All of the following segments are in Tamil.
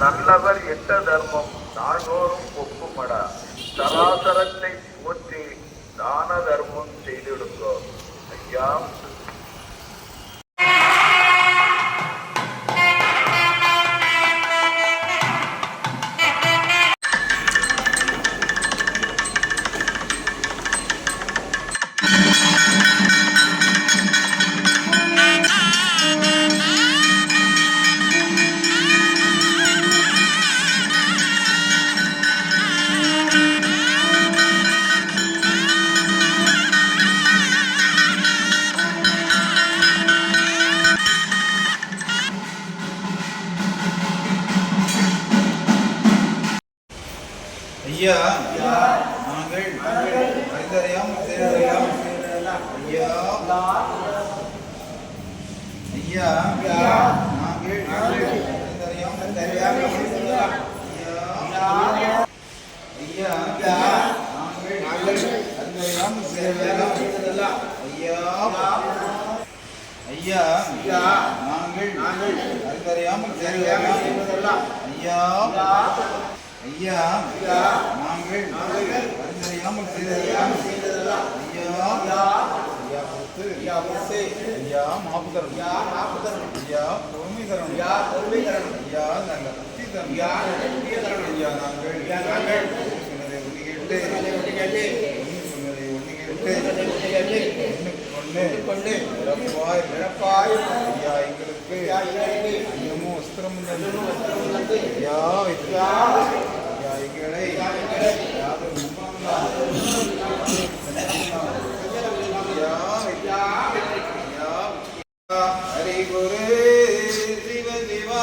நல்லவர் எட்ட தர்மம் நாள்தோறும் ஒப்புமடா. சராசரத்தை போற்றி தான தர்மம் செய்திடுங்கோ. ஐயா ஐயா நாங்கள் அறிந்தறியாமல் செய்தறியாமல் ஐயா ஐயா நாங்கள் அறிந்தறியாமல் ஐயா நாங்கள் அறிந்தறியாமல் செய்தறியாமல் ஐயா ஐயா நாங்கள் அறிந்தறியாமல் செய்தறியாமல் ஐயா ஐயா நாங்கள் அறிந்தறியாமல் செய்ததெல்லாம் ஐயா ஐயா மாப்பு தரணும் ஐயா பொறுமை தரணும் ஐயா நல்ல புத்தி தரணும் ஐயா நாங்கள் சொன்னதை ஒன்று கேட்டு இறப்பாய் ஐயா எங்களுக்கு இன்னமும் வஸ்திரம் ஐயா எங்களை ஹரி குரு சிவ சிவா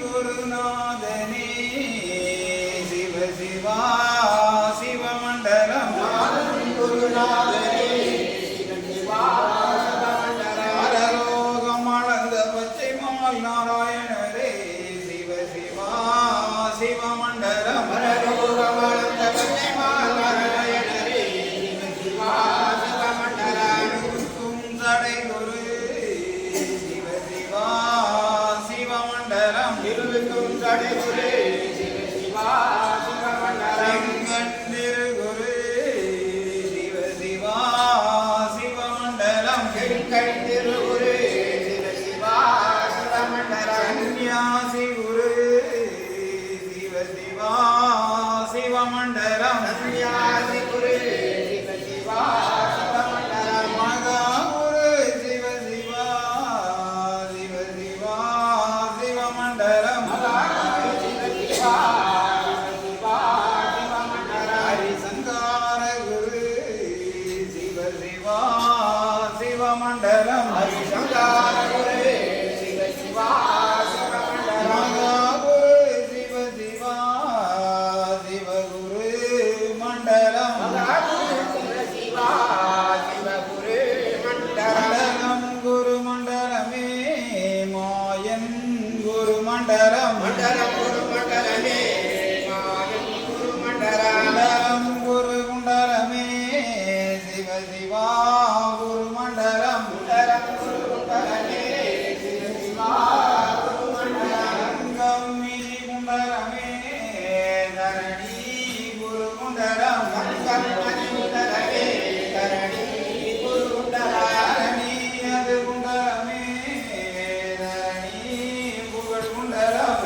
குருநாதனே சிவ சிவா சிவமண்டலம் குருநாதனே அரலோகம் அளந்த பச்சை மால் நாராயணரே சிவ சிவா சிவமண்டலம் அரலோகம் அளந்த பச்சை மால் நாராயணரே சிவ சிவா சிவமண்டலம் தடை குரு சிவ சிவா சிவமண்டலம் இருவிக்கும் தடை குரு சிவ சிவா சிவமண்டலம் கண்டிரு குரு சிவ சிவா சிவமண்டலம் கண்டிரு குரு சிவ சிவா சிவமண்டலம் சன்னியாசி குரு சிவ சிவா சிவமண்டலம் சன்னியாசி குரு சிவ சிவா சிவமண்டலம் மகா குரு சிவ சிவா சிவ சிவா சிவமண்டலம் சிவ சிவா சிவ சிவமண்டலம் ஹரிசங்கார குரு சிவ சிவா சிவமண்டலம் ஹரிசங்கார குரு சிவ சிவா சிவமண்டலம் மகா குரு சிவ சிவா சிவகுரு மண்டலம் மகா குரு சிவ சிவா சிவகுரு மண்டலம் குரு மண்டலமே மாயன் குரு மண்டலம் மண்டலம் குரு மண்டலமே மாயன் குரு மண்டலம் குரு மண்டலமே சிவ சிவா குரு மண்டலம் மண்டலம் குரு மண்டலமே சிவ சிவா குரு மண்டலம் கம்மிதி மண்டலமே தரணி குரு மண்டலம் கம்மதி மண்டலமே தரணி குரு மண்டலம் அது மண்டலமே தரணி புகழ் மண்டலம்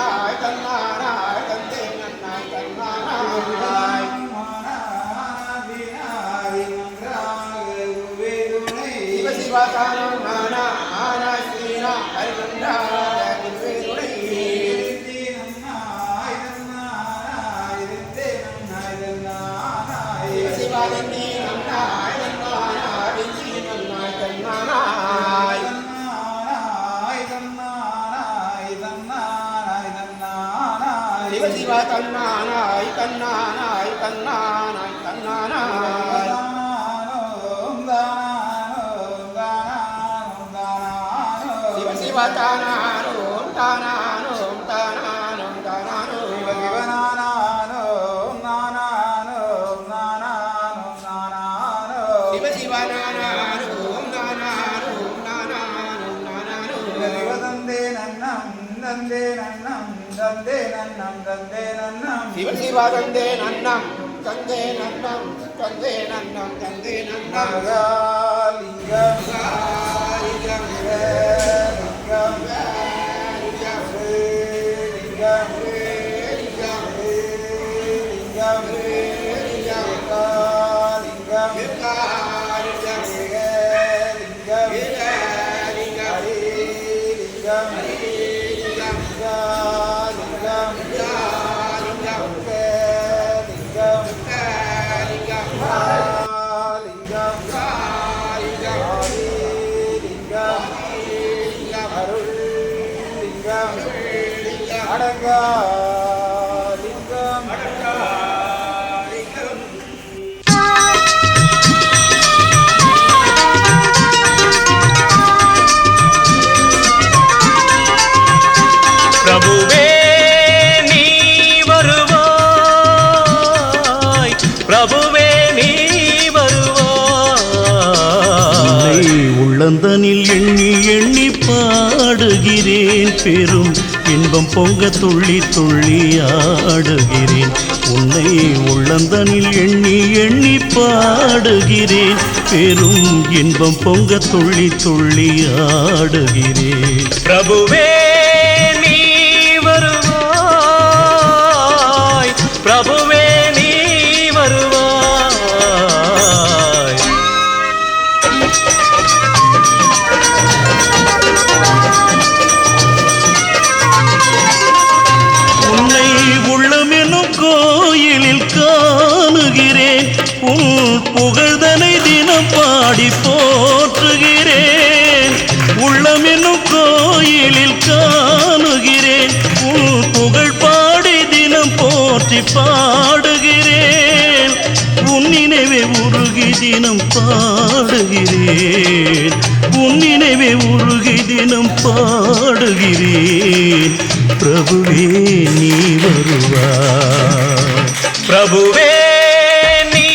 நன்னாய் தன்னானாய் தந்தே நன்னாய் தன்னானாய் சிவ சிவா தானம் நானா ஆனா ஸ்ரீனா ஹரிகண்டாய குருவே துணை சிவ சிவா தன்னே நன்னாய் தன்னானாய் தந்தே நன்னாய் தன்னானாய் சிவ சிவ தன்னானாய் தன்னானாய் தன்னானாய் தன்னானாய் சிவ சிவ தானானோம் தானானோம் தானானோம் தானானோம் சிவ சிவ நானானோம் நானானோம் நானானோம் நானானோம் சிவ சிவ தந்தே நன்னம் தந்தே நன்னம் தந்தே நன்னம் தந்தே நன்னம் பிரபுவே நீ வருவாய், பிரபுவே நீ வருவாய். உள்ளந்தனில் எண்ணி எண்ணி பாடுகிறேன், பெரும் இன்பம் பொங்க துள்ளி துள்ளி ஆடுகிறேன். உன்னை உள்ளந்தனில் எண்ணி எண்ணி பாடுகிறேன், பெரும் இன்பம் பொங்க துள்ளி துள்ளி ஆடுகிறேன். பிரபுவே நீ வருவாய், பிரபுவே நீ வருவாய். உன்னை உள்ளமெனும் கோயிலில் காணுகிறேன், உன் புகழ்தனை தினம் பாடி போற்றுகிறேன். உள்ளமெனும் கோயிலில் காணுகிறேன், உன் புகழ் பாடி தினம் போற்றி பாடுகிறேன். உன் நினைவே உருகி தினம் பாடுகிறேன், உன் நினைவே உருகி தினம் பாடுகிறேன். பிரபுவே நீ வருவாய், பிரபுவே நீ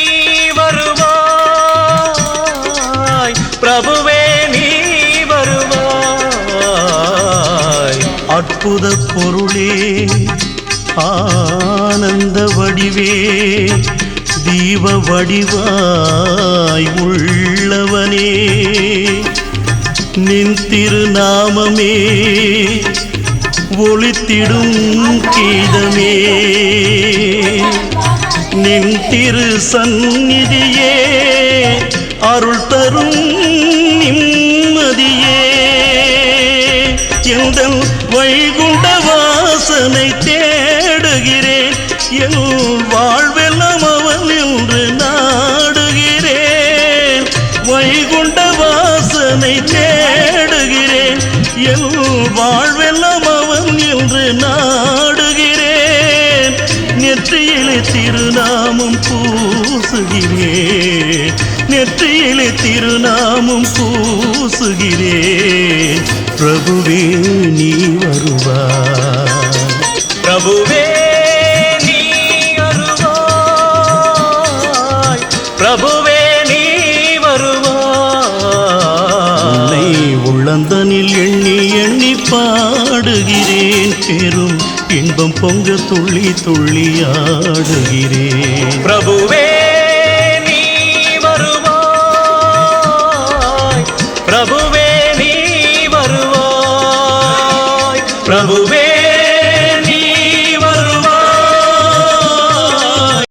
வருவாய், பிரபுவே நீ வருவாய். அற்புத பொருளே, ஆனந்த வடிவே, தீப வடிவாய் உள்ளவனே, நின் திருநாமமே ஒளித்திடும் கீதமே, நின் திரு சந்நிதியே அருள் தரும் நிம்மதியே. எந்தன் வைகுண்ட வாசனை தேடுகிறேன், என் வாழ்வெல்லாம் அவன் என்று நாடுகிறேன். வைகுண்ட வாசனை தேடுகிறேன், என் வாழ்வெல்லாம் அவன் என்று நாடுகிறேன். நெற்றியிலே திருநாமம் பூசுகிறேன், நெற்றியிலே திருநாமம் பூசுகிறேன். பிரபுவே நீ வருவாய், பிரபுவே நீ வருவாய், பிரபுவே நீ வருவாய். உள்ளந்தனில் எண்ணி எண்ணி பாடுகிறேன், பெரும் இன்பம் பொங்க துள்ளி துள்ளி ஆடுகிறேன். பிரபுவே நீ வருவாய், பிரபுவே நீ வருவாய், பிரபுவே